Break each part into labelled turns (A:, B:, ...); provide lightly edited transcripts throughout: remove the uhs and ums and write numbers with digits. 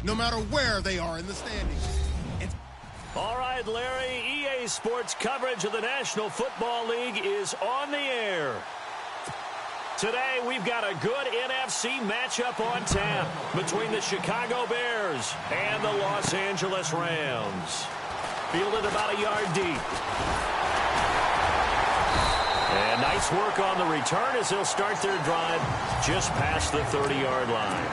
A: no matter where they are in the standings.
B: All right, Larry, EA Sports coverage of the National Football League is on the air. Today, we've got a good NFC matchup on tap between the Chicago Bears and the Los Angeles Rams. Fielded about a yard deep. And nice work on the return as they'll start their drive just past the 30-yard line.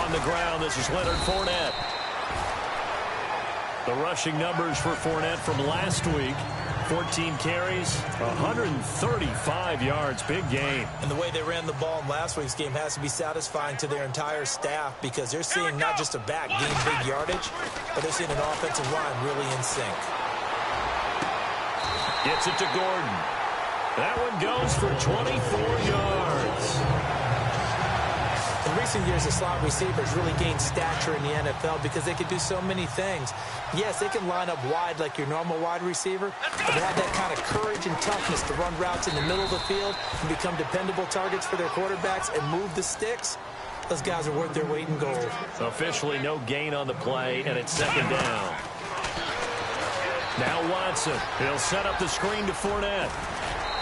B: On the ground, this is Leonard Fournette. The rushing numbers for Fournette from last week. 14 carries, 135 yards. Big game.
C: And the way they ran the ball in last week's game has to be satisfying to their entire staff because they're seeing not just a back gain big yardage, but they're seeing an offensive line really in sync.
B: Gets it to Gordon. That one goes for 24 yards.
C: In recent years, the slot receivers really gained stature in the NFL because they could do so many things. Yes, they can line up wide like your normal wide receiver, but they have that kind of courage and toughness to run routes in the middle of the field and become dependable targets for their quarterbacks and move the sticks. Those guys are worth their weight in gold.
B: Officially no gain on the play, and it's second down. Now Watson. He'll set up the screen to Fournette.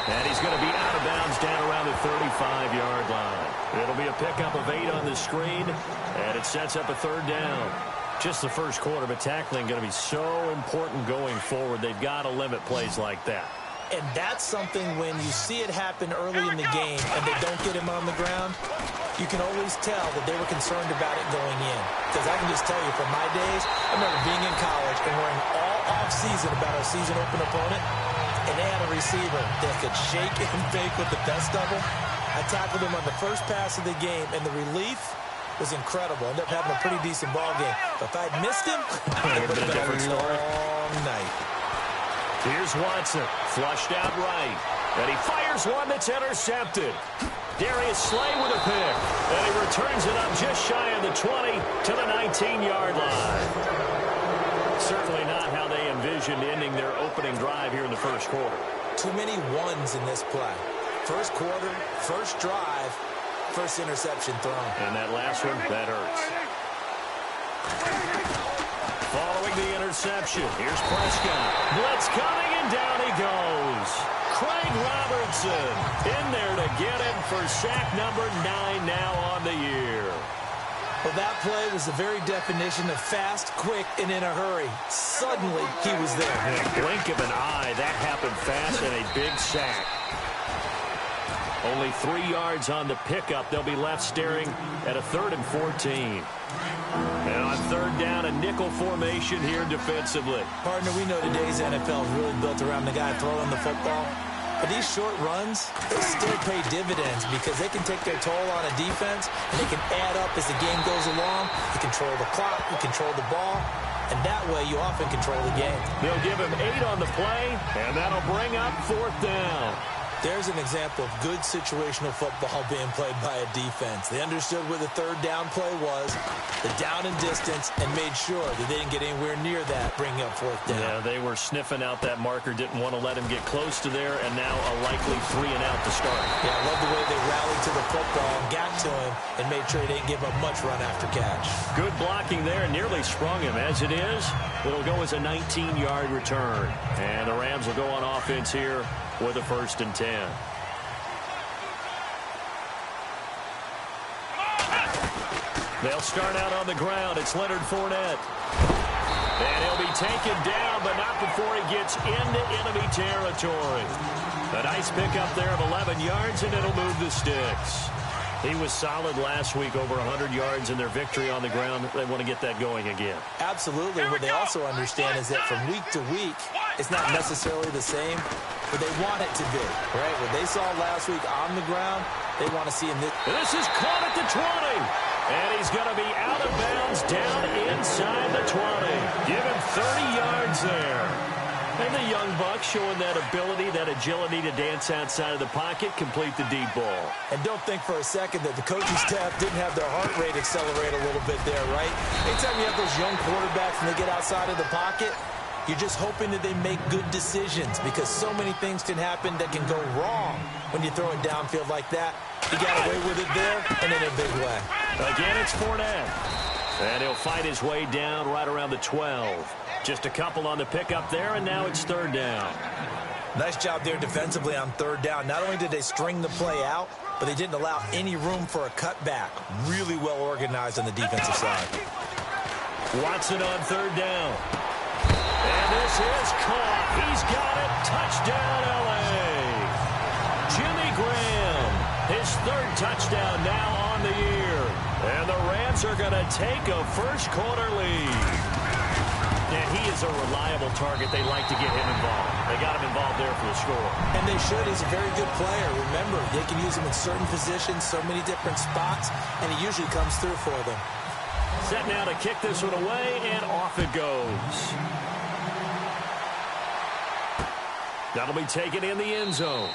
B: And he's going to be out of bounds down around the 35-yard line. It'll be a pickup of 8 on the screen, and it sets up a third down. Just the first quarter, but tackling going to be so important going forward. They've got to limit plays like that.
C: And that's something when you see it happen early in the game and they don't get him on the ground, you can always tell that they were concerned about it going in. Because I can just tell you from my days, I remember being in college and worrying all off-season about our season open opponent. And they had a receiver that could shake and bake with the best of them. I tackled him on the first pass of the game, and the relief was incredible. Ended up having a pretty decent ball game. But if I'd missed him, it would have been a long night.
B: Here's Watson, flushed out right. And he fires one that's intercepted. Darius Slay with a pick. And he returns it up just shy of the 20 to the 19-yard line. Certainly not how they envisioned ending their opening drive here in the first quarter.
C: Too many ones in this play. First quarter, first drive, first interception thrown.
B: And that last one, that hurts. Following the interception, here's Prescott. Blitz coming, and down he goes. Craig Robertson in there to get him for sack number 9 now on the year.
C: Well, that play was the very definition of fast, quick, and in a hurry. Suddenly, he was there.
B: In a blink of an eye, that happened fast, and a big sack. Only 3 yards on the pickup. They'll be left staring at a 3rd and 14. And on third down, a nickel formation here defensively.
C: Partner, we know today's NFL is really built around the guy throwing the football. But these short runs, they still pay dividends because they can take their toll on a defense, and they can add up as the game goes along. You control the clock, you control the ball, and that way you often control the game.
B: They'll give him 8 on the play, and that'll bring up 4th down.
C: There's an example of good situational football being played by a defense. They understood where the third down play was, the down and distance, and made sure that they didn't get anywhere near that, bringing up 4th down.
B: Yeah, they were sniffing out that marker, didn't want to let him get close to there, and now a likely 3 and out to start.
C: Yeah, I love the way they rallied to the football and got to him and made sure he didn't give up much run after catch. Good
B: blocking there, nearly sprung him. As it is, it'll go as a 19-yard return. And the Rams will go on offense here with a 1st and 10. They'll start out on the ground. It's Leonard Fournette. And he'll be taken down, but not before he gets into enemy territory. A nice pickup there of 11 yards, and it'll move the sticks. He was solid last week, over 100 yards in their victory on the ground. They want to get that going again.
C: Absolutely. What they also understand is that from week to week, it's not necessarily the same, but they want it to be, right? What they saw last week on the ground, they want to see him.
B: This is caught at the 20. And he's going to be out of bounds down inside the 20. Give him 30 yards there. And the young buck showing that ability, that agility to dance outside of the pocket, complete the deep ball.
C: And don't think for a second that the coaching staff didn't have their heart rate accelerate a little bit there, right? Anytime you have those young quarterbacks and they get outside of the pocket, You're just hoping that they make good decisions because so many things can happen that can go wrong when you throw it downfield like that. He got away with it there and in a big way.
B: Again, it's Fournette. And he'll fight his way down right around the 12. Just a couple on the pickup there, and now it's third down.
C: Nice job there defensively on third down. Not only did they string the play out, but they didn't allow any room for a cutback. Really well organized on the defensive side.
B: Watson on third down. And this is caught. He's got it. Touchdown, L.A. Jimmy Graham, his third touchdown now on the year. And the Rams are going to take a first-quarter lead. And he is a reliable target. They like to get him involved. They got him involved there for the score.
C: And they should. He's a very good player. Remember, they can use him in certain positions, so many different spots, and he usually comes through for them.
B: Set now to kick this one away, and off it goes. That'll be taken in the end zone.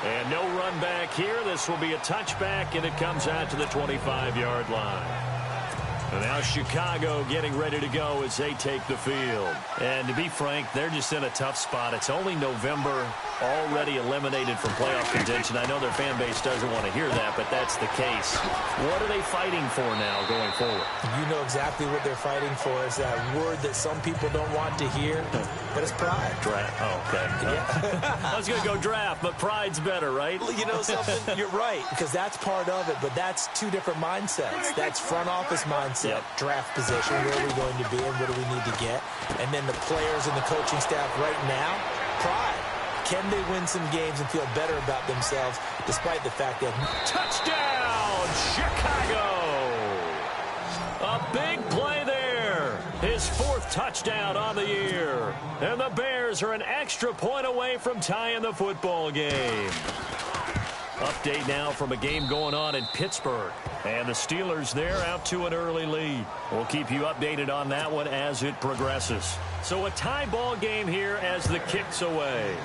B: And no run back here. This will be a touchback, and it comes out to the 25-yard line. And now Chicago getting ready to go as they take the field. And to be frank, they're just in a tough spot. It's only November, already eliminated from playoff contention. I know their fan base doesn't want to hear that, but that's the case. What are they fighting for now going forward?
C: You know exactly what they're fighting for. Is that word that some people don't want to hear, but it's pride.
B: Draft. Oh, okay. Yeah. I was going to go draft, but pride's better, right?
C: You know something? You're right, because that's part of it, but that's two different mindsets. That's front office mindset. Yep. Draft position, where are we going to be and what do we need to get? And then the players and the coaching staff right now, pride. Can they win some games and feel better about themselves despite the fact that...
B: Touchdown, Chicago! A big play there. His fourth touchdown on the year. And the Bears are an extra point away from tying the football game. Update now from a game going on in Pittsburgh. And the Steelers there out to an early lead. We'll keep you updated on that one as it progresses. So a tie ball game here as the kick's away.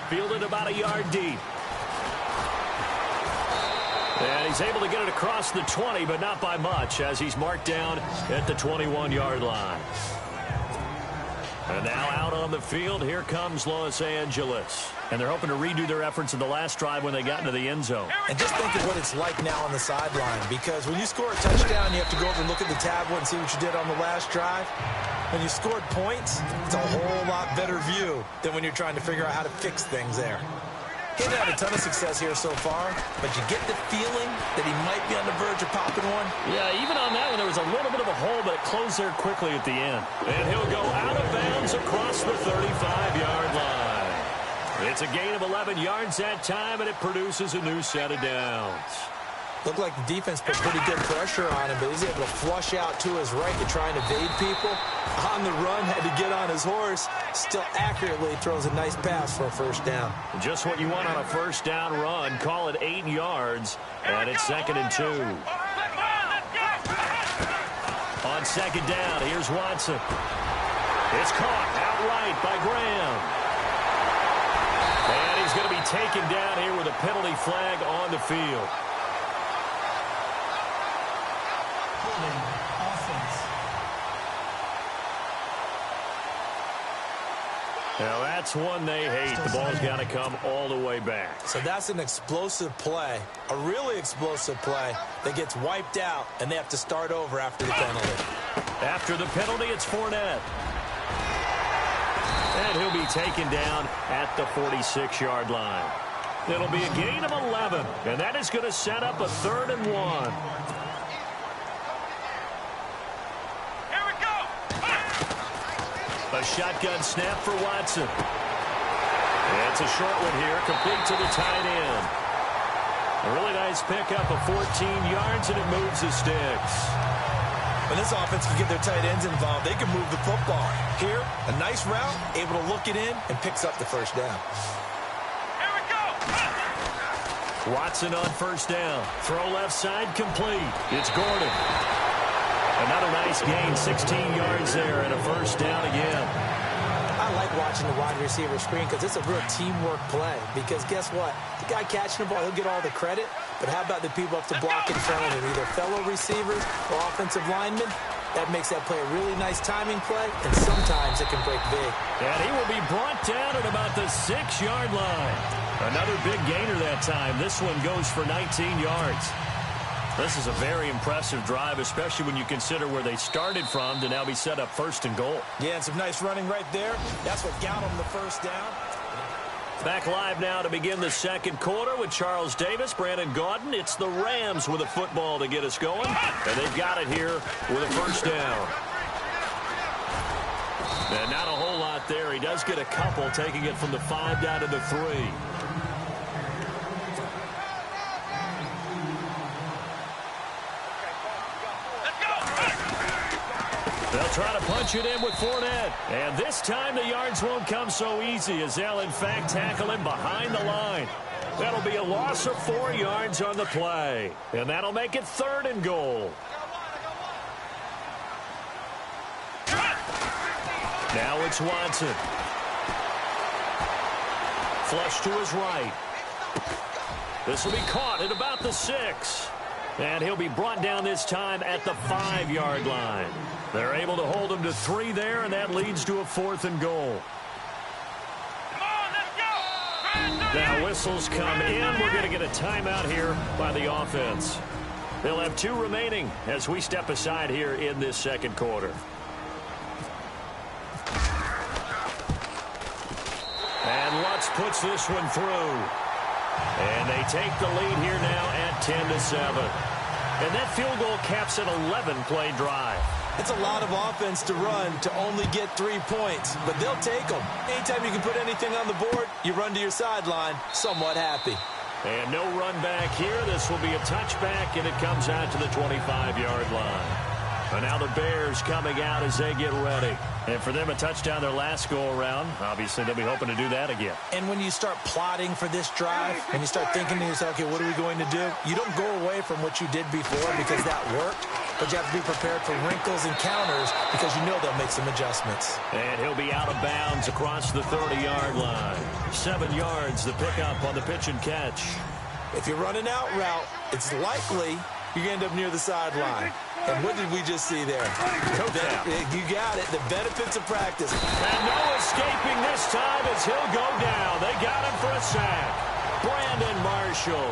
B: Fielded about a yard deep. And he's able to get it across the 20, but not by much as he's marked down at the 21-yard line. And now out on the field, here comes Los Angeles. And they're hoping to redo their efforts in the last drive when they got into the end zone.
C: And just think of what it's like now on the sideline, because when you score a touchdown, you have to go over and look at the tablet and see what you did on the last drive. When you scored points, it's a whole lot better view than when you're trying to figure out how to fix things there. He hasn't had a ton of success here so far, but you get the feeling that he might be on the verge of popping one.
B: Yeah, even on that one, there was a little bit of a hole, but it closed there quickly at the end. And he'll go out of bounds across the 35-yard line. It's a gain of 11 yards that time, and it produces a new set of downs.
C: Looked like the defense put pretty good pressure on him, but he's able to flush out to his right to try and evade people. On the run, had to get on his horse. Still accurately throws a nice pass for a first down.
B: Just what you want on a first down run. Call it 8 yards, and it's 2nd and 2. On second down, here's Watson. It's caught outright by Graham. And he's going to be taken down here with a penalty flag on the field. Now, that's one they hate. The ball's got to come all the way back.
C: So that's an explosive play, a really explosive play that gets wiped out, and they have to start over after the penalty.
B: After the penalty, it's Fournette. And he'll be taken down at the 46-yard line. It'll be a gain of 11, and that is going to set up a 3rd and 1. A shotgun snap for Watson. It's a short one here, complete to the tight end. A really nice pickup of 14 yards, and it moves the sticks.
C: When this offense can get their tight ends involved, they can move the football. Here, a nice route, able to look it in, and picks up the first down.
B: Here we go. Watson on first down. Throw left side, complete. It's Gordon. Another nice gain, 16 yards there, and a first down again.
C: I like watching the wide receiver screen because it's a real teamwork play. Because guess what? The guy catching the ball, he'll get all the credit. But how about the people up to block in front of him? Either fellow receivers or offensive linemen. That makes that play a really nice timing play, and sometimes it can break big.
B: And he will be brought down at about the 6-yard line. Another big gainer that time. This one goes for 19 yards. This is a very impressive drive, especially when you consider where they started from to now be set up 1st and goal.
C: Yeah, and some nice running right there. That's what got them the first down.
B: Back live now to begin the second quarter with Charles Davis, Brandon Gaudin. It's the Rams with a football to get us going, and they've got it here with a first down. And not a whole lot there. He does get a couple, taking it from the 5 down to the 3. They'll try to punch it in with Fournette. And this time the yards won't come so easy as they'll, in fact, tackle him behind the line. That'll be a loss of 4 yards on the play. And that'll make it 3rd and goal. Now it's Watson. Flush to his right. This will be caught at about the 6. And he'll be brought down this time at the 5-yard line. They're able to hold him to 3 there, and that leads to a 4th and goal. Now whistles come in. We're going to get a timeout here by the offense. They'll have 2 remaining as we step aside here in this second quarter. And Lutz puts this one through. And they take the lead here now at 10-7. And that field goal caps an 11-play drive.
C: It's a lot of offense to run to only get 3 points, but they'll take them. Anytime you can put anything on the board, you run to your sideline, somewhat happy.
B: And no run back here. This will be a touchback, and it comes out to the 25-yard line. And now the Bears coming out as they get ready. And for them, a touchdown their last go-around. Obviously, they'll be hoping to do that again.
C: And when you start plotting for this drive, and you start thinking to yourself, okay, what are we going to do? You don't go away from what you did before because that worked, but you have to be prepared for wrinkles and counters because you know they'll make some adjustments.
B: And he'll be out of bounds across the 30-yard line. 7 yards, the pickup on the pitch and catch.
C: If you're running out route, it's likely you end up near the sideline. And what did we just see there? You got it. The benefits of practice.
B: And no escaping this time as he'll go down. They got him for a sack. Brandon Marshall.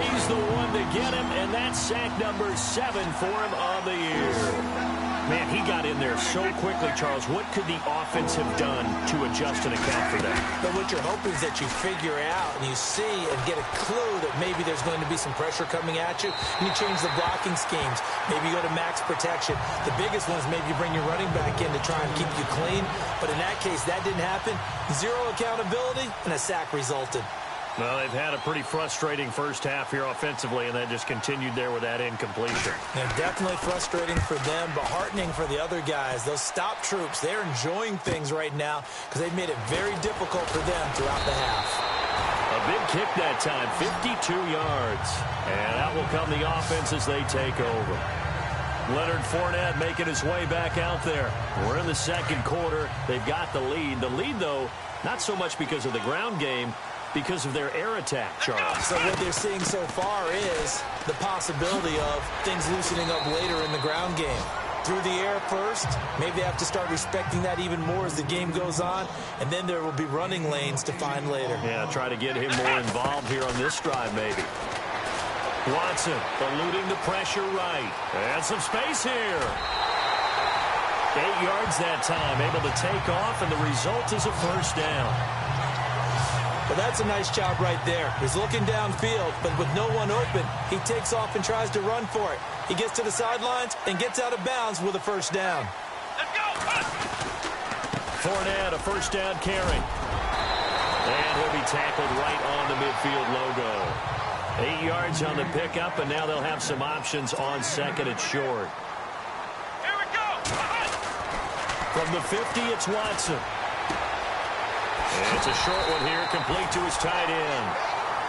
B: He's the one to get him, and that's sack number 7 for him on the year. Man, he got in there so quickly, Charles. What could the offense have done to adjust and account for that?
C: But what you're hoping is that you figure out and you see and get a clue that maybe there's going to be some pressure coming at you, and you change the blocking schemes. Maybe you go to max protection. The biggest one is maybe you bring your running back in to try and keep you clean. But in that case, that didn't happen. 0 accountability, and a sack resulted.
B: Well, they've had a pretty frustrating first half here offensively, and that just continued there with that incompletion.
C: And definitely frustrating for them, but heartening for the other guys. Those stop troops, they're enjoying things right now because they've made it very difficult for them throughout the half.
B: A big kick that time, 52 yards. And out will come the offense as they take over. Leonard Fournette making his way back out there. We're in the second quarter. They've got the lead. The lead, though, not so much because of the ground game, because of their air attack, Charles.
C: So what they're seeing so far is the possibility of things loosening up later in the ground game. Through the air first, maybe they have to start respecting that even more as the game goes on, and then there will be running lanes to find later.
B: Yeah, try to get him more involved here on this drive, maybe. Watson eluding the pressure right. And some space here. 8 yards that time, able to take off, and the result is a first down.
C: Well, that's a nice job right there. He's looking downfield, but with no one open, he takes off and tries to run for it. He gets to the sidelines and gets out of bounds with a first down.
D: Let's go!
B: Fournette, a first down carry. And he'll be tackled right on the midfield logo. 8 yards on the pickup, and now they'll have some options on second and short.
D: Here we go!
B: From the 50, it's Watson. And it's a short one here, complete to his tight end.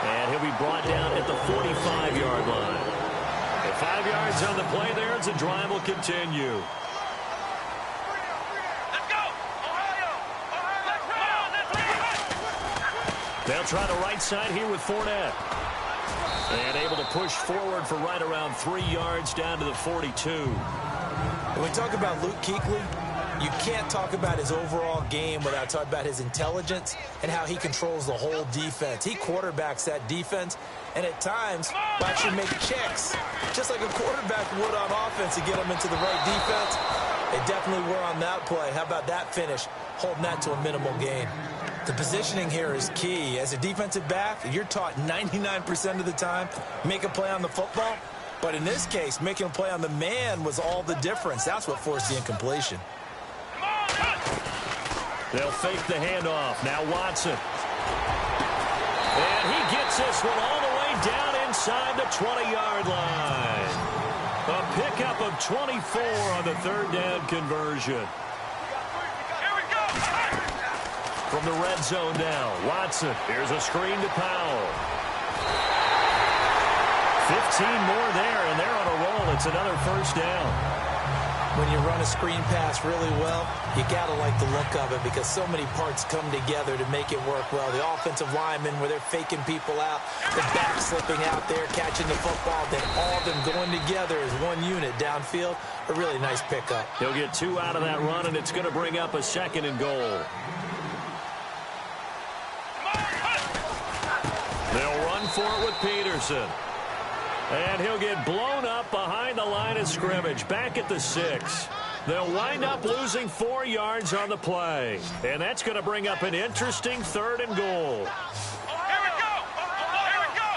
B: And he'll be brought down at the 45-yard line. And 5 yards on the play there as the drive will continue.
D: Let's go! Ohio! Ohio! Let's run!
B: They'll try the right side here with Fournette. And able to push forward for right around 3 yards down to the 42.
C: When we talk about Luke Kuechly, you can't talk about his overall game without talking about his intelligence and how he controls the whole defense. He quarterbacks that defense, and at times will actually make checks, just like a quarterback would on offense to get them into the right defense. They definitely were on that play. How about that finish, holding that to a minimal gain? The positioning here is key. As a defensive back, you're taught 99% of the time, make a play on the football. But in this case, making a play on the man was all the difference. That's what forced the incompletion.
B: They'll fake the handoff. Now Watson. And he gets this one all the way down inside the 20-yard line. A pickup of 24 on the third down conversion.
D: Here we go.
B: From the red zone now, Watson. Here's a screen to Powell. 15 more there, and they're on a roll. It's another first down.
C: When you run a screen pass really well, you got to like the look of it because so many parts come together to make it work well. The offensive linemen, where they're faking people out, the back slipping out there, catching the football, then all of them going together as one unit downfield. A really nice pickup.
B: He'll get 2 out of that run, and it's going to bring up a 2nd and goal. They'll run for it with Peterson. And he'll get blown up behind the line of scrimmage, back at the 6. They'll wind up losing 4 yards on the play. And that's going to bring up an interesting 3rd and goal.
D: Here we go. Here we go.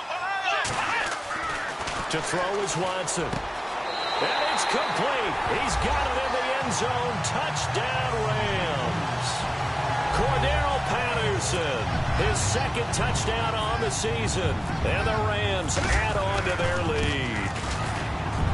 B: To throw is Watson. And it's complete. He's got it in the end zone. Touchdown, Rams. Cordero Patterson, his 2nd touchdown on the season. And the Rams add on to their lead.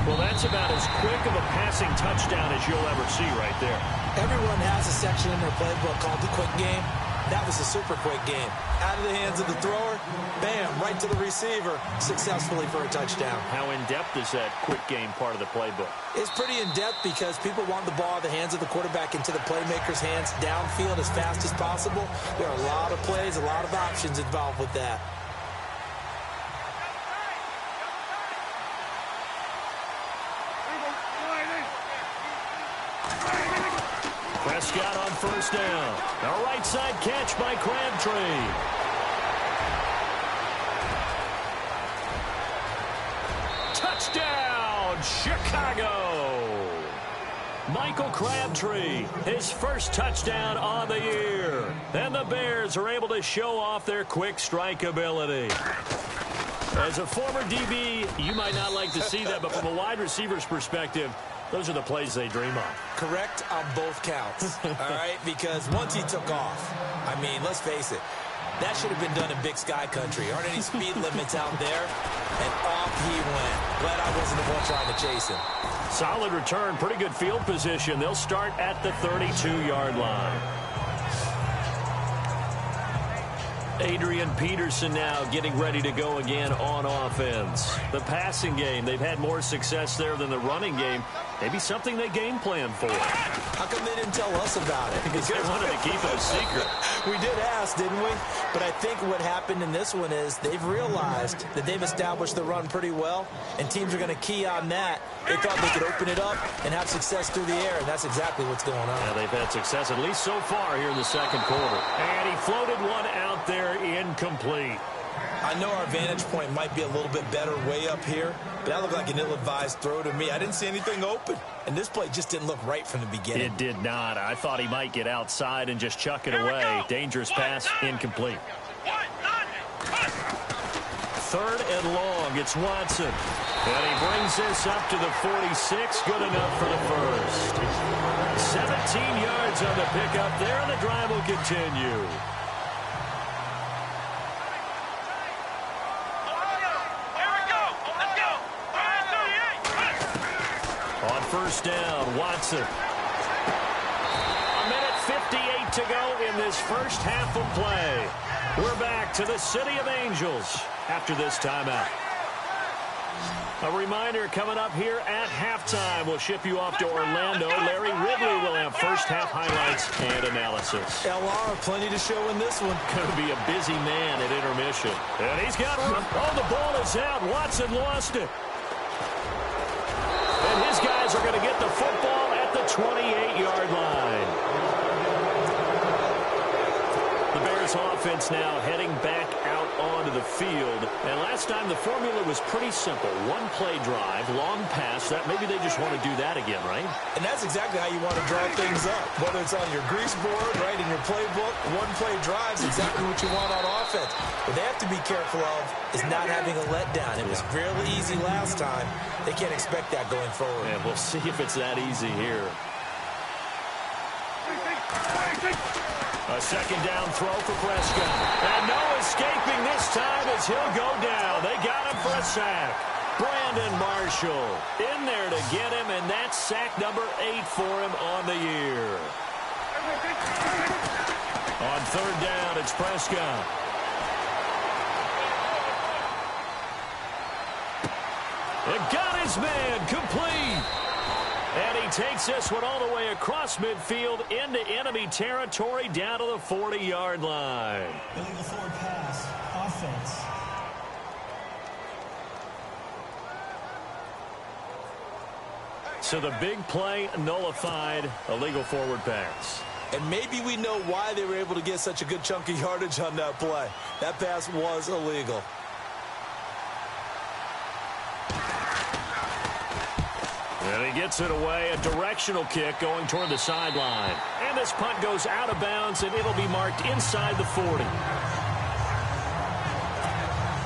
B: Well, that's about as quick of a passing touchdown as you'll ever see right there.
C: Everyone has a section in their playbook called the quick game. That was a super quick game. Out of the hands of the thrower, bam, right to the receiver, successfully for a touchdown.
B: How in-depth is that quick game part of the playbook?
C: It's pretty in-depth because people want the ball out of the hands of the quarterback into the playmaker's hands downfield as fast as possible. There are a lot of plays, a lot of options involved with that.
B: Prescott on first down. A right side catch by Crabtree. Touchdown, Chicago. Michael Crabtree, his first touchdown on the year. And the Bears are able to show off their quick strike ability. As a former DB, you might not like to see that, but from a wide receiver's perspective, those are the plays they dream of.
C: Correct on both counts, all right? Because once he took off, I mean, let's face it, that should have been done in Big Sky country. Aren't any speed limits out there? And off he went. Glad I wasn't the one trying to chase him.
B: Solid return, pretty good field position. They'll start at the 32-yard line. Adrian Peterson now getting ready to go again on offense. The passing game, they've had more success there than the running game. Maybe something they game plan for.
C: How come they didn't tell us about it?
B: Because they wanted to keep it a secret.
C: We did ask, didn't we? But I think what happened in this one is they've realized that they've established the run pretty well, and teams are going to key on that. They thought they could open it up and have success through the air, and that's exactly what's going on.
B: Yeah, they've had success, at least so far here in the second quarter. And he floated one out there incomplete.
C: I know our vantage point might be a little bit better way up here, but that looked like an ill-advised throw to me. I didn't see anything open, and this play just didn't look right from the beginning.
B: It did not. I thought he might get outside and just chuck it away. Dangerous pass, incomplete. 3rd and long, it's Watson. And he brings this up to the 46, good enough for the first. 17 yards on the pickup there, and the drive will continue. On first down, Watson. A minute 58 to go in this first half of play. We're back to the City of Angels after this timeout. A reminder coming up here at halftime. We'll ship you off to Orlando. Larry Ridley will have first half highlights and analysis.
C: Lara, plenty to show in this one.
B: Going to be a busy man at intermission. And he's got room. Oh, the ball is out. Watson lost it. And his guys are going to get the football 28-yard line. The Bears offense now heading back out onto the field. And last time the formula was pretty simple. One play drive, long pass. That maybe they just want to do that again, right?
C: And that's exactly how you want to draw things up. Whether it's on your grease board, right, in your playbook, one play drive is exactly what you want on offense. What they have to be careful of is not having a letdown. It was fairly easy last time. They can't expect that going forward.
B: And we'll see if it's that easy here. A second down throw for Prescott. And no escaping this time as he'll go down. They got him for a sack. Brandon Marshall in there to get him, and that's sack number 8 for him on the year. On third down, it's Prescott. It got his man complete. And he takes this one all the way across midfield into enemy territory down to the 40-yard line.
E: Illegal forward pass, offense.
B: So the big play nullified, illegal forward pass.
C: And maybe we know why they were able to get such a good chunk of yardage on that play. That pass was illegal.
B: And he gets it away, a directional kick going toward the sideline. And this punt goes out of bounds, and it'll be marked inside the 40.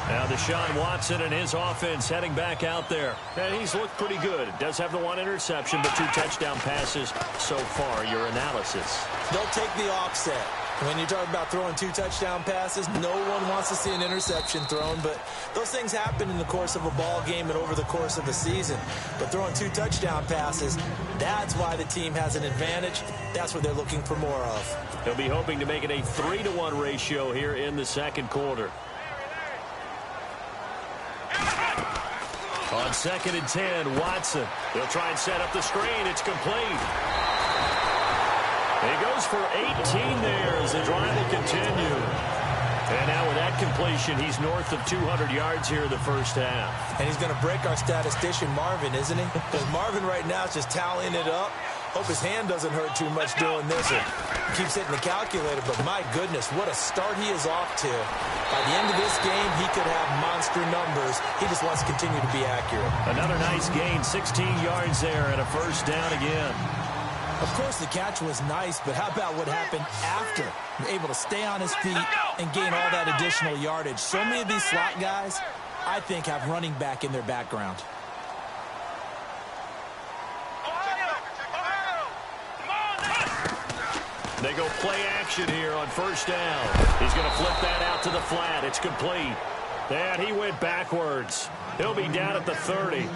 B: Now Deshaun Watson and his offense heading back out there. And he's looked pretty good. Does have the one interception, but 2 touchdown passes so far. Your analysis.
C: They'll take the offset. When you talk about throwing 2 touchdown passes, no one wants to see an interception thrown, but those things happen in the course of a ball game and over the course of a season. But throwing 2 touchdown passes, that's why the team has an advantage. That's what they're looking for more of.
B: They'll be hoping to make it a 3-to-1 ratio here in the second quarter. On 2nd and 10, Watson. They'll try and set up the screen. It's complete. He goes for 18 there as the drive will continue. And now with that completion, he's north of 200 yards here in the first half.
C: And he's going to break our statistician, Marvin, isn't he? Because Marvin right now is just tallying it up. Hope his hand doesn't hurt too much doing this. Or keeps hitting the calculator, but my goodness, what a start he is off to. By the end of this game, he could have monster numbers. He just wants to continue to be accurate.
B: Another nice gain, 16 yards there and a first down again.
C: Of course, the catch was nice, but how about what happened after? Able to stay on his feet and gain all that additional yardage. So many of these slot guys, I think, have running back in their background.
B: They go play action here on first down. He's going to flip that out to the flat. It's complete. And he went backwards. He'll be down at the 30.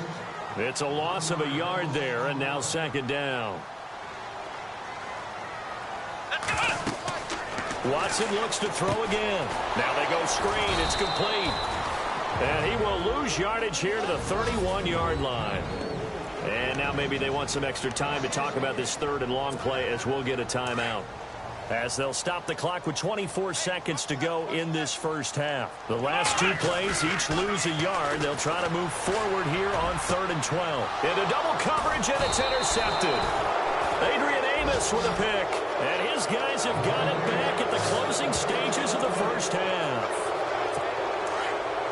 B: It's a loss of a yard there, and now second down. Watson looks to throw again. Now they go screen. It's complete. And he will lose yardage here to the 31-yard line. And now maybe they want some extra time to talk about this third and long play as we'll get a timeout. As they'll stop the clock with 24 seconds to go in this first half. The last 2 plays each lose a yard. They'll try to move forward here on 3rd and 12. Into double coverage, and it's intercepted. Adrian Amos with a pick. And his guys have got it back at the closing stages of the first half.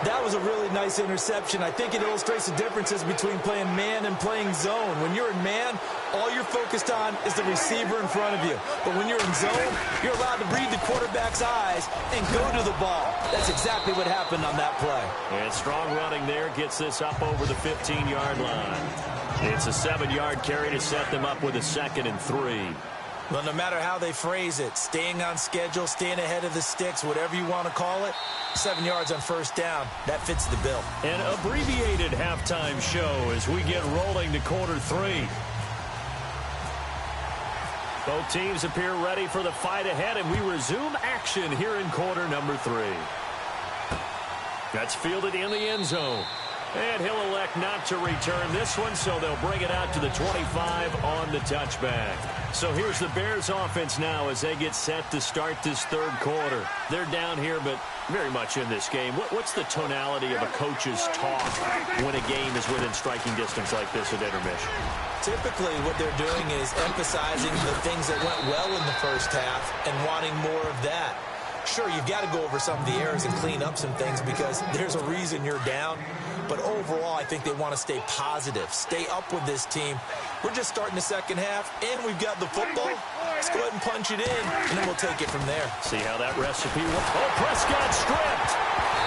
C: That was a really nice interception. I think it illustrates the differences between playing man and playing zone. When you're in man, all you're focused on is the receiver in front of you. But when you're in zone, you're allowed to read the quarterback's eyes and go to the ball. That's exactly what happened on that play.
B: And strong running there gets this up over the 15-yard line. It's a 7-yard carry to set them up with a 2nd and 3.
C: Well, no matter how they phrase it, staying on schedule, staying ahead of the sticks, whatever you want to call it, 7 yards on first down, that fits the bill.
B: An abbreviated halftime show as we get rolling to quarter 3. Both teams appear ready for the fight ahead, and we resume action here in quarter number 3. That's fielded in the end zone. And he'll elect not to return this one, so they'll bring it out to the 25 on the touchback. So here's the Bears offense now as they get set to start this third quarter. They're down here, but very much in this game. What's the tonality of a coach's talk when a game is within striking distance like this at intermission?
C: Typically, what they're doing is emphasizing the things that went well in the first half and wanting more of that. Sure, you've got to go over some of the errors and clean up some things because there's a reason you're down. But overall, I think they want to stay positive, stay up with this team. We're just starting the second half, and we've got the football. Let's go ahead and punch it in, and then we'll take it from there.
B: See how that recipe works. Oh, Prescott stripped.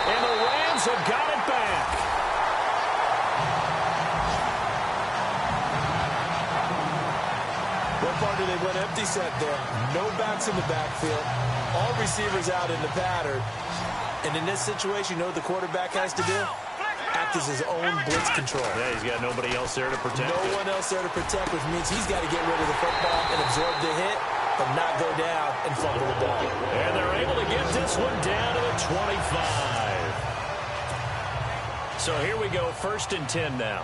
B: And the Rams have got it back.
C: What part did they went empty set there? No backs in the backfield. All receivers out in the pattern. And in this situation, you know what the quarterback has to do? Act as his own blitz control.
B: Yeah, he's got nobody else there to protect him.
C: No one else there to protect, which means he's got to get rid of the football and absorb the hit, but not go down and fumble the ball.
B: And they're able to get this one down to the 25. So here we go, 1st and 10 now.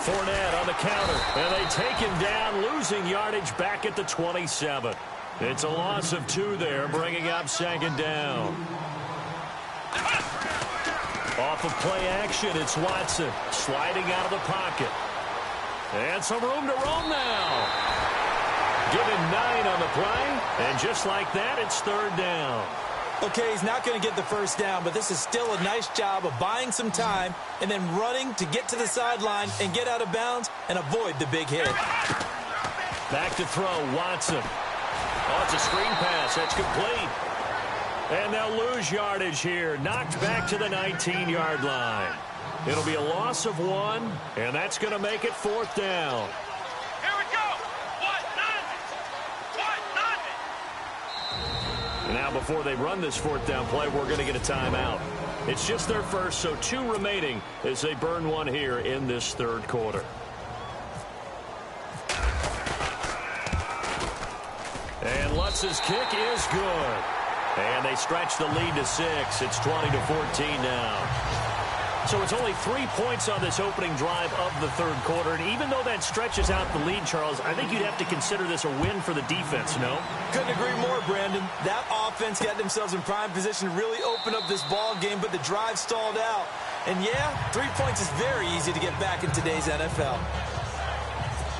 B: Fournette on the counter, and they take him down, losing yardage back at the 27. It's a loss of 2 there, bringing up 2nd down. Off of play action, it's Watson sliding out of the pocket. And some room to roam now. Give him 9 on the play, and just like that, it's 3rd down.
C: Okay, he's not going to get the first down, but this is still a nice job of buying some time and then running to get to the sideline and get out of bounds and avoid the big hit.
B: Back to throw, Watson. Oh, it's a screen pass. That's complete. And they'll lose yardage here. Knocked back to the 19-yard line. It'll be a loss of 1, and that's going to make it 4th down.
D: Here we go. What?
B: Now, before they run this 4th down play, we're going to get a timeout. It's just their first, so 2 remaining as they burn 1 here in this 3rd quarter. And Lutz's kick is good. And they stretch the lead to 6. It's 20-14 now. So it's only 3 points on this opening drive of the 3rd quarter. And even though that stretches out the lead, Charles, I think you'd have to consider this a win for the defense, no?
C: Couldn't agree more, Brandon. That offense got themselves in prime position to really open up this ball game, but the drive stalled out. And yeah, 3 points is very easy to get back in today's NFL.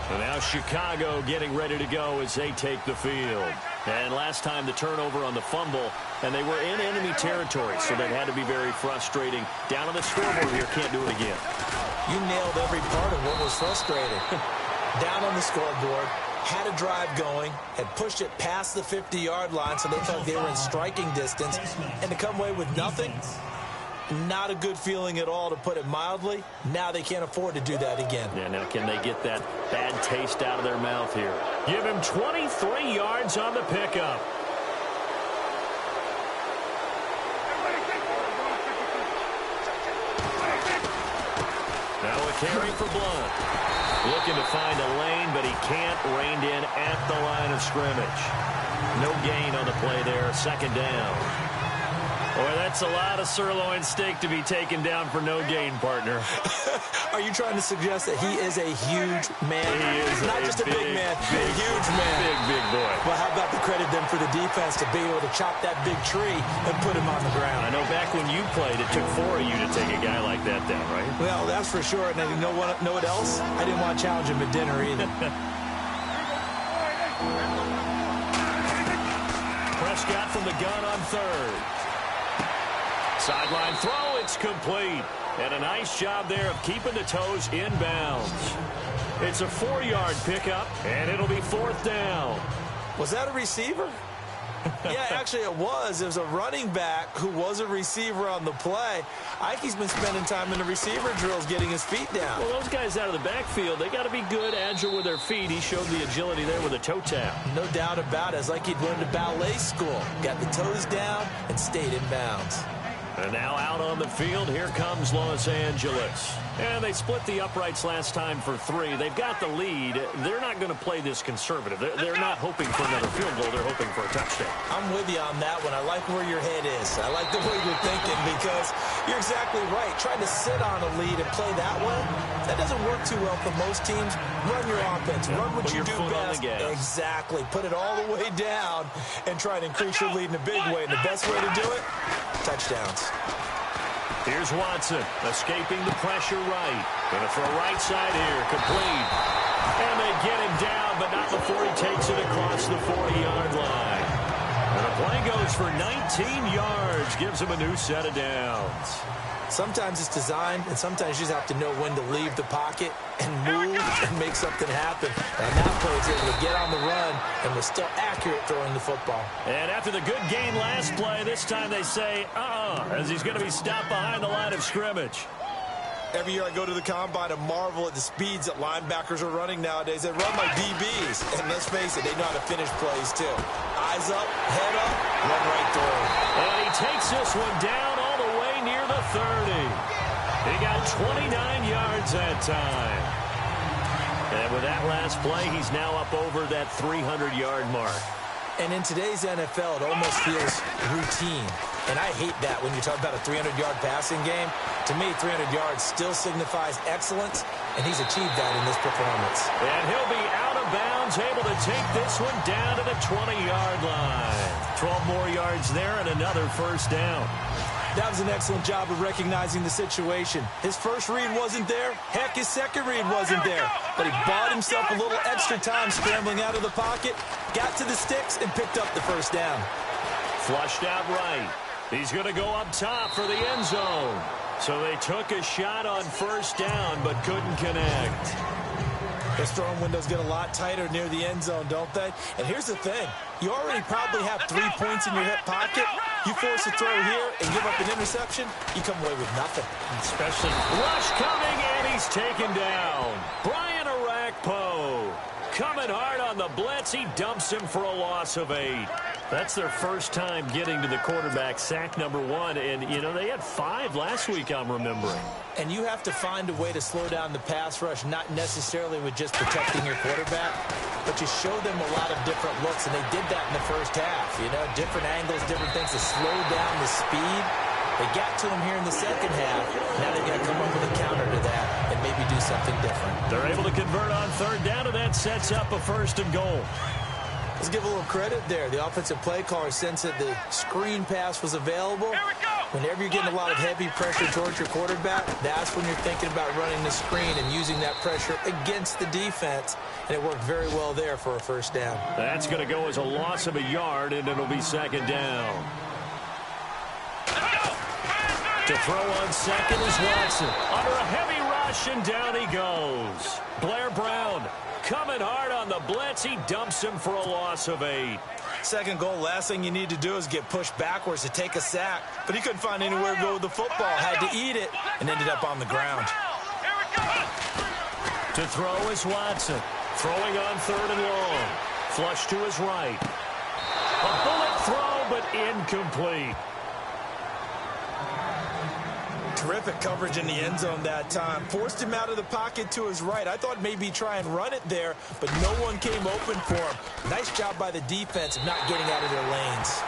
B: And now Chicago getting ready to go as they take the field. And last time the turnover on the fumble, and they were in enemy territory, so that had to be very frustrating. Down on the scoreboard here, can't do it again.
C: You nailed every part of what was frustrating. Down on the scoreboard, had a drive going, had pushed it past the 50-yard line, so they thought they were in striking distance, and to come away with nothing, not a good feeling at all, to put it mildly. Now they can't afford to do that again.
B: Yeah, now can they get that bad taste out of their mouth here? Give him 23 yards on the pickup. Now a carry for Blunt. Looking to find a lane, but he can't. Reined in at the line of scrimmage. No gain on the play there. 2nd down. Boy, that's a lot of sirloin steak to be taken down for no gain, partner.
C: Are you trying to suggest that he is a huge man?
B: He is
C: not just a big man, a huge man.
B: Big boy.
C: Well, how about the credit then for the defense to be able to chop that big tree and put him on the ground?
B: I know back when you played, it took 4 of you to take a guy like that down, right?
C: Well, that's for sure. And you know what else? I didn't want to challenge him at dinner either.
B: Prescott from the gun on 3rd. Sideline throw, it's complete. And a nice job there of keeping the toes in bounds. It's a 4-yard pickup, and it'll be 4th down.
C: Was that a receiver? Yeah, actually it was. It was a running back who was a receiver on the play. Ike's been spending time in the receiver drills getting his feet down.
B: Well, those guys out of the backfield, they got to be good, agile with their feet. He showed the agility there with a toe tap.
C: No doubt about it. It's like he'd learned at ballet school. Got the toes down and stayed in bounds.
B: And now out on the field, here comes Los Angeles. And they split the uprights last time for 3. They've got the lead. They're not going to play this conservative. They're not hoping for another field goal. They're hoping for a touchdown.
C: I'm with you on that one. I like where your head is. I like the way you're thinking because you're exactly right. Trying to sit on a lead and play that way, that doesn't work too well for most teams. Run your offense. Run what you do best. Exactly. Put it all the way down and try to increase your lead in a big way. And the best way to do it, touchdowns.
B: Here's Watson, escaping the pressure right. Going to throw right side here, complete. And they get him down, but not before he takes it across the 40-yard line. And the play goes for 19 yards, gives him a new set of downs.
C: Sometimes it's designed, and sometimes you just have to know when to leave the pocket and move and make something happen. And that play is able to get on the run and was still accurate throwing the football.
B: And after the good game last play, this time they say, as he's going to be stopped behind the line of scrimmage.
C: Every year I go to the combine and marvel at the speeds that linebackers are running nowadays. They run like DBs. And let's face it, they know how to finish plays too. Eyes up, head up, run right through.
B: And he takes this one down all the way near the 30. He got 29 yards that time. And with that last play, he's now up over that 300-yard mark.
C: And in today's NFL, it almost feels routine. And I hate that when you talk about a 300-yard passing game. To me, 300 yards still signifies excellence, and he's achieved that in this performance.
B: And he'll be out of bounds, able to take this one down to the 20-yard line. 12 more yards there and another first down.
C: That was an excellent job of recognizing the situation. His first read wasn't there. Heck, his second read wasn't there. But he bought himself a little extra time scrambling out of the pocket, got to the sticks, and picked up the first down.
B: Flushed out right. He's going to go up top for the end zone. So they took a shot on first down, but couldn't connect.
C: Those throwing windows get a lot tighter near the end zone, don't they? And here's the thing. You already probably have 3 points in your hip pocket. You force a throw here and give up an interception, you come away with nothing.
B: Especially rush coming, and he's taken down. Brian Arakpo coming hard on the blitz. He dumps him for a loss of 8. That's their first time getting to the quarterback, sack number 1. And, you know, they had 5 last week, I'm remembering.
C: And you have to find a way to slow down the pass rush, not necessarily with just protecting your quarterback, but you show them a lot of different looks, and they did that in the first half. You know, different angles, different things to slow down the speed. They got to him here in the second half. Now they've got to come up with a counter to that and maybe do something different.
B: They're able to convert on third down, and that sets up a 1st and goal.
C: Let's give a little credit there. The offensive play caller sensed that the screen pass was available. Whenever you're getting a lot of heavy pressure towards your quarterback, that's when you're thinking about running the screen and using that pressure against the defense. And it worked very well there for a first down.
B: That's going to go as a loss of a yard, and it'll be 2nd down. To throw on second is Watson. Under a heavy rush, and down he goes. Blair Brown coming hard on the blitz. He dumps him for a loss of 8.
C: Second goal, last thing you need to do is get pushed backwards to take a sack. But he couldn't find anywhere to go with the football. Had to eat it and ended up on the ground.
B: To throw is Watson. Throwing on 3rd and long. Flush to his right. A bullet throw, but incomplete.
C: Terrific coverage in the end zone that time. Forced him out of the pocket to his right. I thought maybe try and run it there, but no one came open for him. Nice job by the defense of not getting out of their lanes.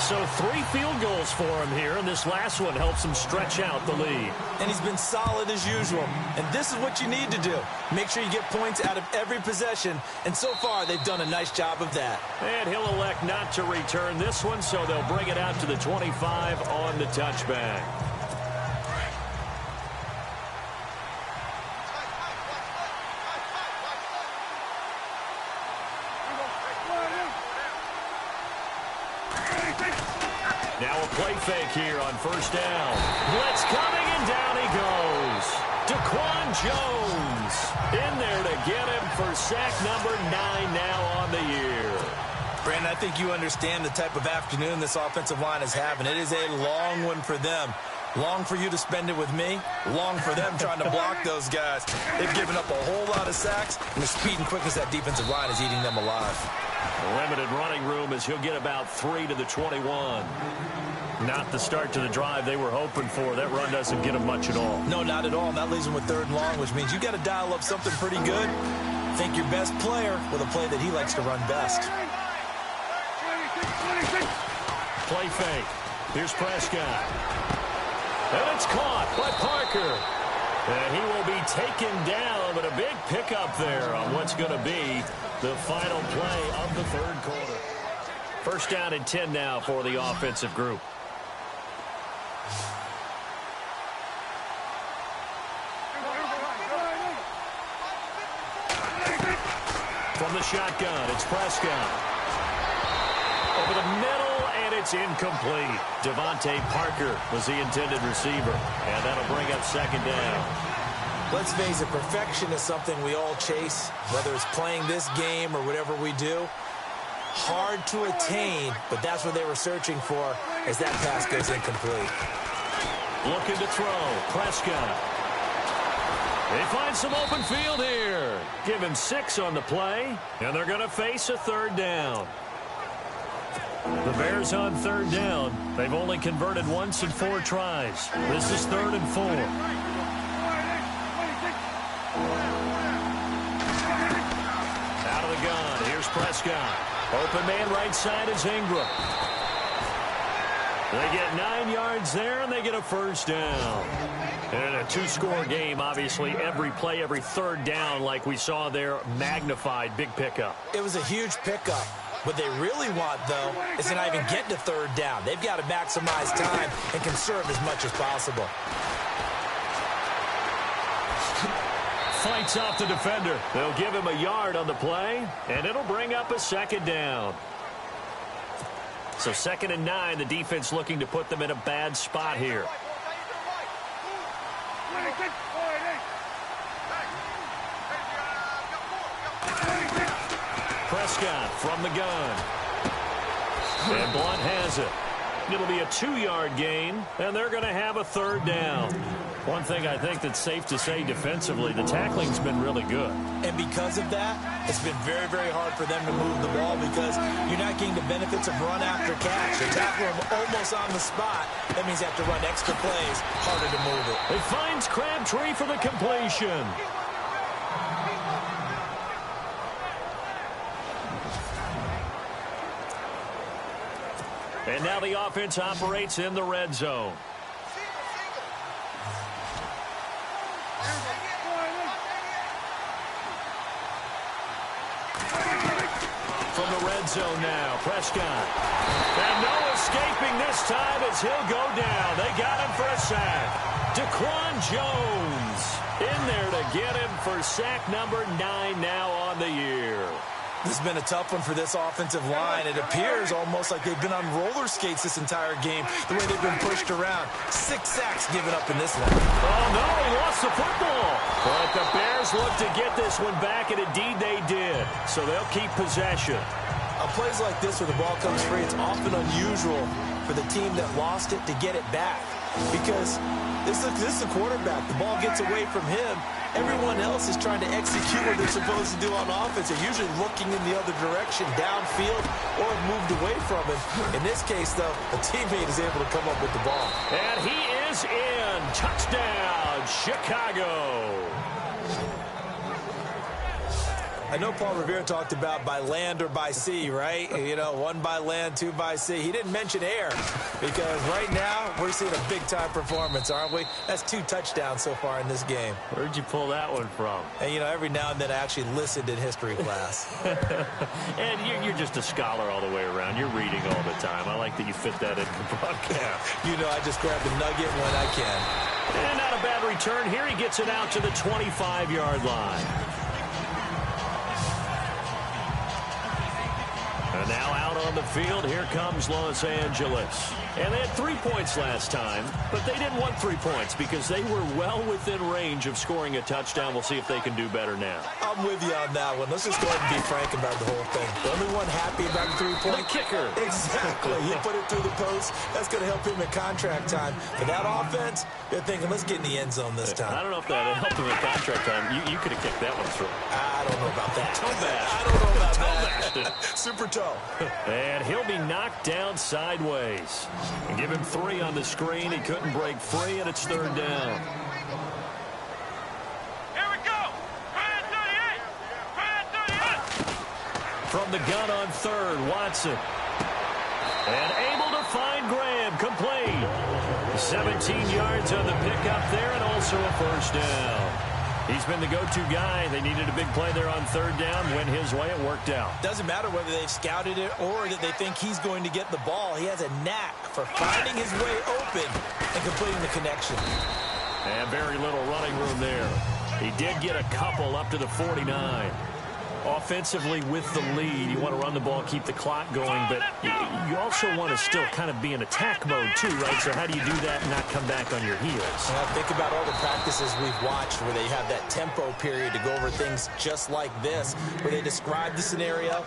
B: So 3 field goals for him here, and this last one helps him stretch out the lead.
C: And he's been solid as usual. And this is what you need to do. Make sure you get points out of every possession. And so far, they've done a nice job of that.
B: And he'll elect not to return this one, so they'll bring it out to the 25 on the touchback. Now a play fake here on first down. Blitz coming, and down he goes. Daquan Jones in there to get him for sack number 9 now on the year.
C: Brandon, I think you understand the type of afternoon this offensive line is having. It is a long one for them. Long for you to spend it with me. Long for them trying to block those guys. They've given up a whole lot of sacks, and the speed and quickness that defensive line is eating them alive.
B: Limited running room as he'll get about 3 to the 21. Not the start to the drive they were hoping for. That run doesn't get them much at all.
C: No, not at all. And that leaves them with 3rd and long, which means you got to dial up something pretty good. Think your best player with a play that he likes to run best.
B: Play fake. Here's Prescott. And it's caught by Parker. And he will be taken down, but a big pickup there on what's going to be the final play of the 3rd quarter. 1st down and 10 now for the offensive group. From the shotgun, it's Prescott. Over the middle, and it's incomplete. Devontae Parker was the intended receiver, and that'll bring up 2nd down.
C: Let's face it, perfection is something we all chase, whether it's playing this game or whatever we do. Hard to attain, but that's what they were searching for as that pass goes incomplete.
B: Looking to throw, Prescott. They find some open field here. Give him 6 on the play, and they're going to face a 3rd down. The Bears on 3rd down. They've only converted once in 4 tries. This is 3rd and 4. Out of the gun. Here's Prescott. Open man right side is Ingram. They get 9 yards there, and they get a 1st down. And a 2-score game, obviously, every play, every 3rd down, like we saw there, magnified, big pickup.
C: It was a huge pickup. What they really want, though, is to not even get to 3rd down. They've got to maximize time and conserve as much as possible.
B: Fights off the defender. They'll give him a yard on the play, and it'll bring up a 2nd down. So 2nd and 9, the defense looking to put them in a bad spot here. Prescott from the gun. And Blunt has it. It'll be a 2-yard gain, and they're going to have a 3rd down. One thing I think that's safe to say defensively, the tackling's been really good.
C: And because of that, it's been very, very hard for them to move the ball because you're not getting the benefits of run after catch. They tackle him almost on the spot. That means they have to run extra plays, harder to move it.
B: It finds Crabtree for the completion. And now the offense operates in the red zone. From the red zone now, Prescott. And no escaping this time as he'll go down. They got him for a sack. Daquan Jones in there to get him for sack number 9 now on the year.
C: This has been a tough one for this offensive line. It appears almost like they've been on roller skates this entire game, the way they've been pushed around. 6 sacks given up in this one.
B: Oh, no, he lost the football. But the Bears look to get this one back, and indeed they did. So they'll keep possession.
C: On plays like this where the ball comes free, it's often unusual for the team that lost it to get it back. Because this is the quarterback. The ball gets away from him. Everyone else is trying to execute what they're supposed to do on offense. They're usually looking in the other direction, downfield, or moved away from him. In this case, though, a teammate is able to come up with the ball.
B: And he is in. Touchdown, Chicago.
C: I know Paul Revere talked about by land or by sea, right? You know, 1 by land, 2 by sea. He didn't mention air because right now we're seeing a big-time performance, aren't we? That's 2 touchdowns so far in this game.
B: Where'd you pull that one from?
C: And, you know, every now and then I actually listened in history class.
B: And you're just a scholar all the way around. You're reading all the time. I like that you fit that in the broadcast.
C: You know, I just grab the nugget when I can.
B: And not a bad return here. He gets it out to the 25-yard line. And now out on the field, here comes Los Angeles. And they had 3 points last time, but they didn't want 3 points because they were well within range of scoring a touchdown. We'll see if they can do better now.
C: I'm with you on that one. Let's just go ahead and be frank about the whole thing. The only one happy about the 3-point.
B: The kicker.
C: Exactly. He put it through the post. That's going to help him in contract time. For that offense, they're thinking, let's get in the end zone this time.
B: I don't know if that helped him in contract time. You could have kicked that one through.
C: I don't know about that.
B: Toe bash.
C: I don't know about
B: Toe
C: that. Super toe.
B: And he'll be knocked down sideways. And give him 3 on the screen. He couldn't break free, and it's 3rd down.
D: Here we go. Brand 38. Brand 38.
B: From the gun on 3rd, Watson. And able to find Graham, complete. 17 yards on the pickup there, and also a 1st down. He's been the go-to guy. They needed a big play there on 3rd down. Went his way. It worked out.
C: Doesn't matter whether they've scouted it or that they think he's going to get the ball. He has a knack for finding his way open and completing the connection.
B: And very little running room there. He did get a couple up to the 49. Offensively with the lead, you want to run the ball, keep the clock going, but you also want to still kind of be in attack mode too, right? So how do you do that and not come back on your heels?
C: Well, think about all the practices we've watched where they have that tempo period to go over things just like this, where they describe the scenario,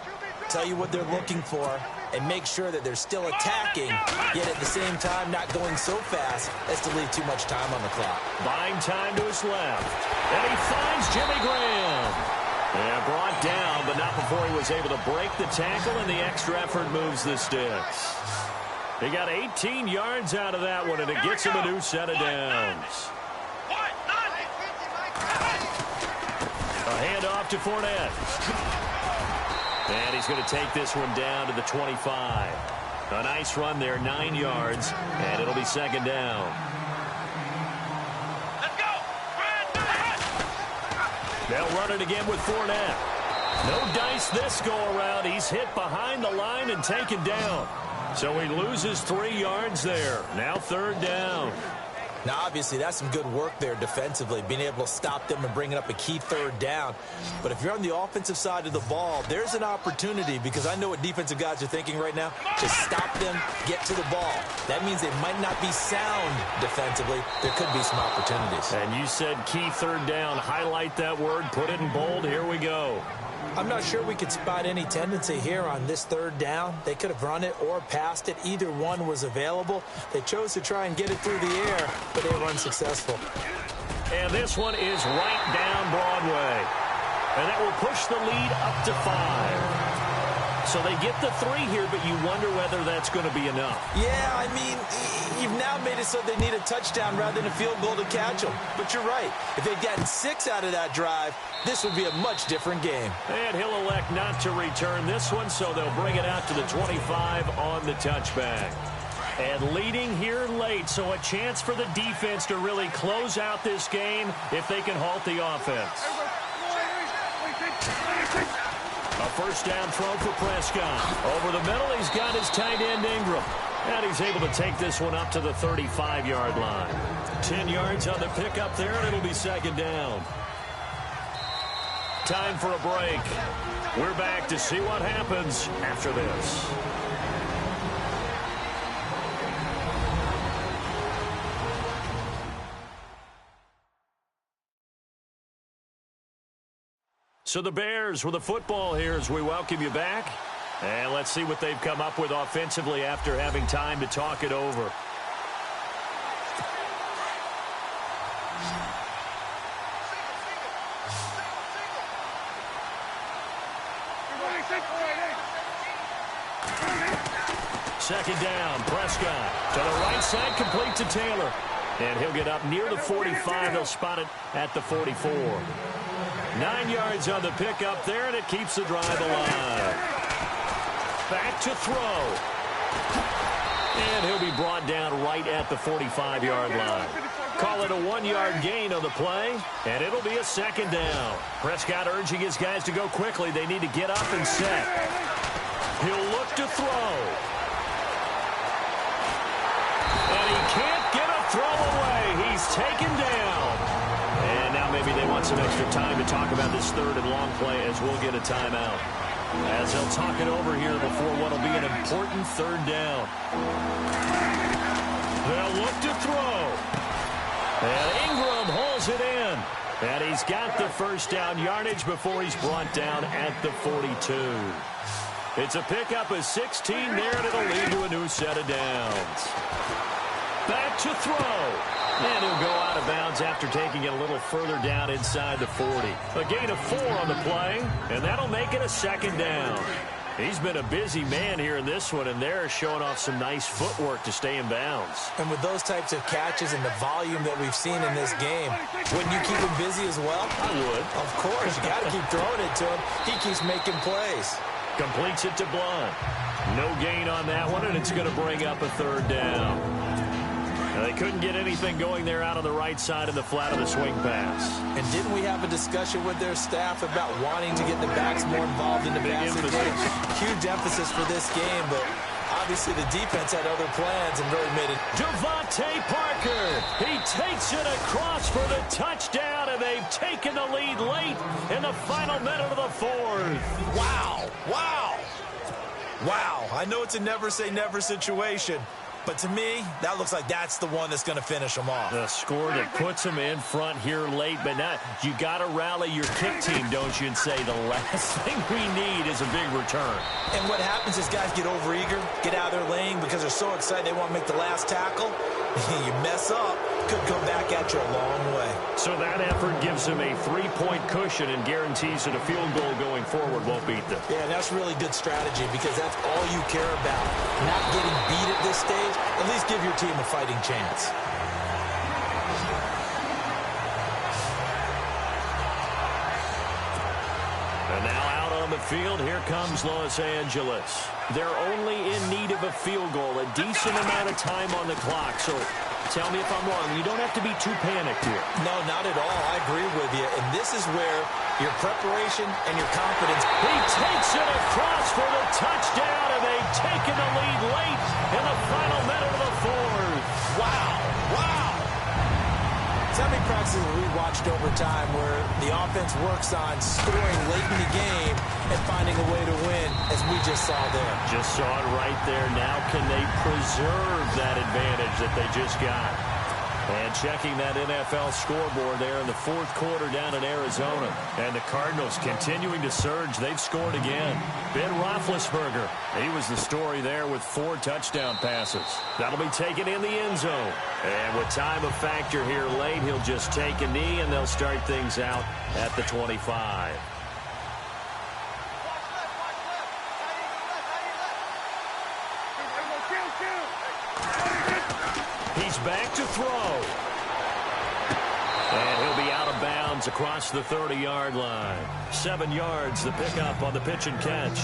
C: tell you what they're looking for, and make sure that they're still attacking, yet at the same time not going so fast as to leave too much time on the clock.
B: Buying time to his left. And he finds Jimmy Graham. Yeah, brought down, but not before he was able to break the tackle, and the extra effort moves the sticks. He got 18 yards out of that one, and it gets him a new set of downs. A handoff to Fournette. And he's going to take this one down to the 25. A nice run there, 9 yards, and it'll be 2nd down. They'll run it again with Fournette. No dice this go-around. He's hit behind the line and taken down. So he loses 3 yards there. Now 3rd down.
C: Now, obviously, that's some good work there defensively, being able to stop them and bringing up a key 3rd down. But if you're on the offensive side of the ball, there's an opportunity, because I know what defensive guys are thinking right now. Just stop them, get to the ball. That means they might not be sound defensively. There could be some opportunities.
B: And you said key 3rd down. Highlight that word. Put it in bold. Here we go.
C: I'm not sure we could spot any tendency here on this 3rd down. They could have run it or passed it. Either one was available. They chose to try and get it through the air, but they were unsuccessful.
B: And this one is right down Broadway. And that will push the lead up to 5. So they get the 3 here, but you wonder whether that's going to be enough.
C: Yeah, I mean, you've now made it so they need a touchdown rather than a field goal to catch them. But you're right. If they'd gotten 6 out of that drive, this would be a much different game.
B: And he'll elect not to return this one, so they'll bring it out to the 25 on the touchback. And leading here late, so a chance for the defense to really close out this game if they can halt the offense. A 1st down throw for Prescott. Over the middle, he's got his tight end Ingram. And he's able to take this one up to the 35-yard line. 10 yards on the pickup there, and it'll be 2nd down. Time for a break. We're back to see what happens after this. So the Bears with the football here as we welcome you back. And let's see what they've come up with offensively after having time to talk it over. Second down, Prescott to the right side, complete to Taylor. And he'll get up near the 45. They'll spot it at the 44. 9 yards on the pickup there, and it keeps the drive alive. Back to throw. And he'll be brought down right at the 45-yard line. Call it a 1-yard gain on the play, and it'll be a 2nd down. Prescott urging his guys to go quickly. They need to get up and set. He'll look to throw. And he can't get a throw away. He's taken down. And now maybe they want some extra time to talk about this 3rd and long play as we'll get a timeout. as they'll talk it over here before what will be an important third down. They'll look to throw. And Ingram hauls it in. And he's got the first down yardage before he's brought down at the 42. It's a pickup of 16 there, and it'll lead to a new set of downs. Back to throw. And he'll go out of bounds after taking it a little further down inside the 40. A gain of 4 on the play, and that'll make it a second down. He's been a busy man here in this one, and they're showing off some nice footwork to stay in bounds.
C: And with those types of catches and the volume that we've seen in this game, wouldn't you keep him busy as well?
B: I would.
C: Of course. You got to keep throwing it to him. He keeps making plays.
B: Completes it to Blunt. No gain on that one, and it's going to bring up a third down. Now, they couldn't get anything going there out on the right side of the flat of the swing pass.
C: And didn't we have a discussion with their staff about wanting to get the backs more involved in the passing game? Huge emphasis for this game, but obviously the defense had other plans and really made it.
B: Devontae Parker, he takes it across for the touchdown, and they've taken the lead late in the final minute of the fourth.
C: Wow, wow, wow. I know it's a never-say-never situation, but to me, that looks like that's the one that's going to finish them off.
B: The score that puts them in front here late, but not. You got to rally your kick team, don't you, and say the last thing we need is a big return.
C: And what happens is guys get overeager, get out of their lane because they're so excited they want to make the last tackle. You mess up, could come back at you a long way.
B: So that effort gives them a 3-point cushion and guarantees that a field goal going forward won't beat them.
C: Yeah, that's really good strategy because that's all you care about. Not getting beat at this stage. At least give your team a fighting chance.
B: And now out on the field, here comes Los Angeles. They're only in need of a field goal, a decent amount of time on the clock. So tell me if I'm wrong. You don't have to be too panicked here.
C: No, not at all. I agree with you. And this is where your preparation and your confidence.
B: He takes it across for the touchdown, and they've taken the lead late in the final minute of the fourth.
C: Wow. Wow. So how many practices have we watched over time where the offense works on scoring late in the game and finding a way to win, as we just saw there?
B: Just saw it right there. Now can they preserve that advantage that they just got? And checking that NFL scoreboard there in the fourth quarter down in Arizona. And the Cardinals continuing to surge. They've scored again. Ben Roethlisberger, he was the story there with 4 touchdown passes. That'll be taken in the end zone. And with time a factor here late, he'll just take a knee and they'll start things out at the 25. He's back to throw. And he'll be out of bounds across the 30-yard line. 7 yards, the pickup on the pitch and catch.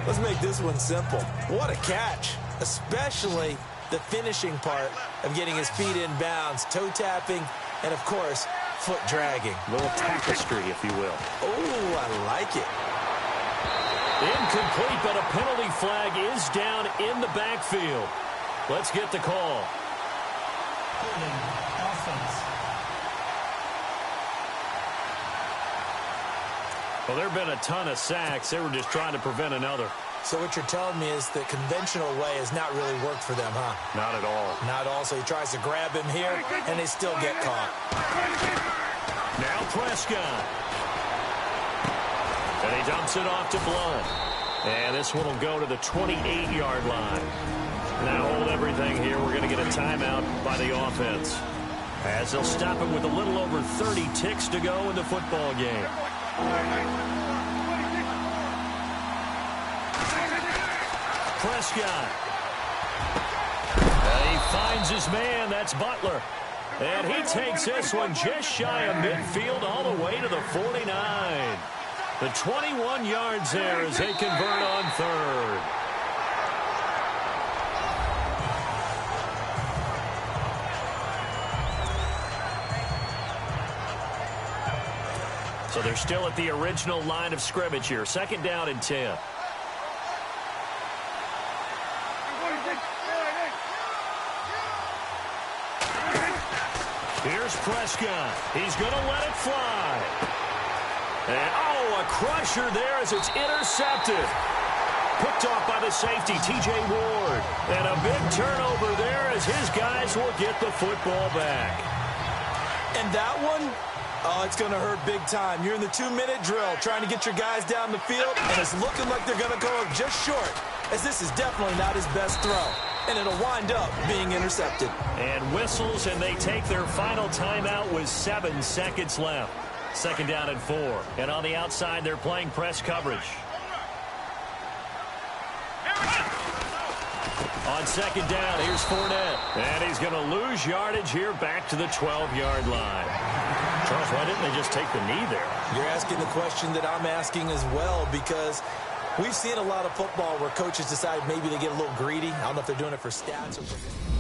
C: Let's make this one simple. What a catch, especially the finishing part of getting his feet in bounds, toe tapping, and, of course, foot dragging.
B: A little tapestry, if you will.
C: Oh, I like it.
B: Incomplete, but a penalty flag is down in the backfield. Let's get the call.
E: Offense.
B: Well, there have been a ton of sacks. They were just trying to prevent another.
C: So what you're telling me is the conventional way has not really worked for them, huh?
B: Not at all.
C: Not at all. So he tries to grab him here, and they still get caught.
B: Now Prescott. And he dumps it off to Blunt. And this one will go to the 28-yard line. Now hold everything here. We're going to get a timeout by the offense, as they'll stop it with a little over 30 ticks to go in the football game. Prescott. He finds his man. That's Butler. And he takes this one just shy of midfield all the way to the 49. The 21 yards there as they convert on third. So they're still at the original line of scrimmage here. 2nd down and 10. Here's Prescott. He's going to let it fly. And, oh, a crusher there as it's intercepted. Picked off by the safety, T.J. Ward. And a big turnover there as his guys will get the football back.
C: And that one, oh, it's going to hurt big time. You're in the 2-minute drill trying to get your guys down the field, and it's looking like they're going to go just short, as this is definitely not his best throw. And it'll wind up being intercepted.
B: And whistles, and they take their final timeout with 7 seconds left. 2nd down and 4. And on the outside, they're playing press coverage. On 2nd down, here's Fournette. And he's going to lose yardage here back to the 12-yard line. Charles, why didn't they just take the knee there?
C: You're asking the question that I'm asking as well, because we've seen a lot of football where coaches decide maybe they get a little greedy. I don't know if they're doing it for stats or for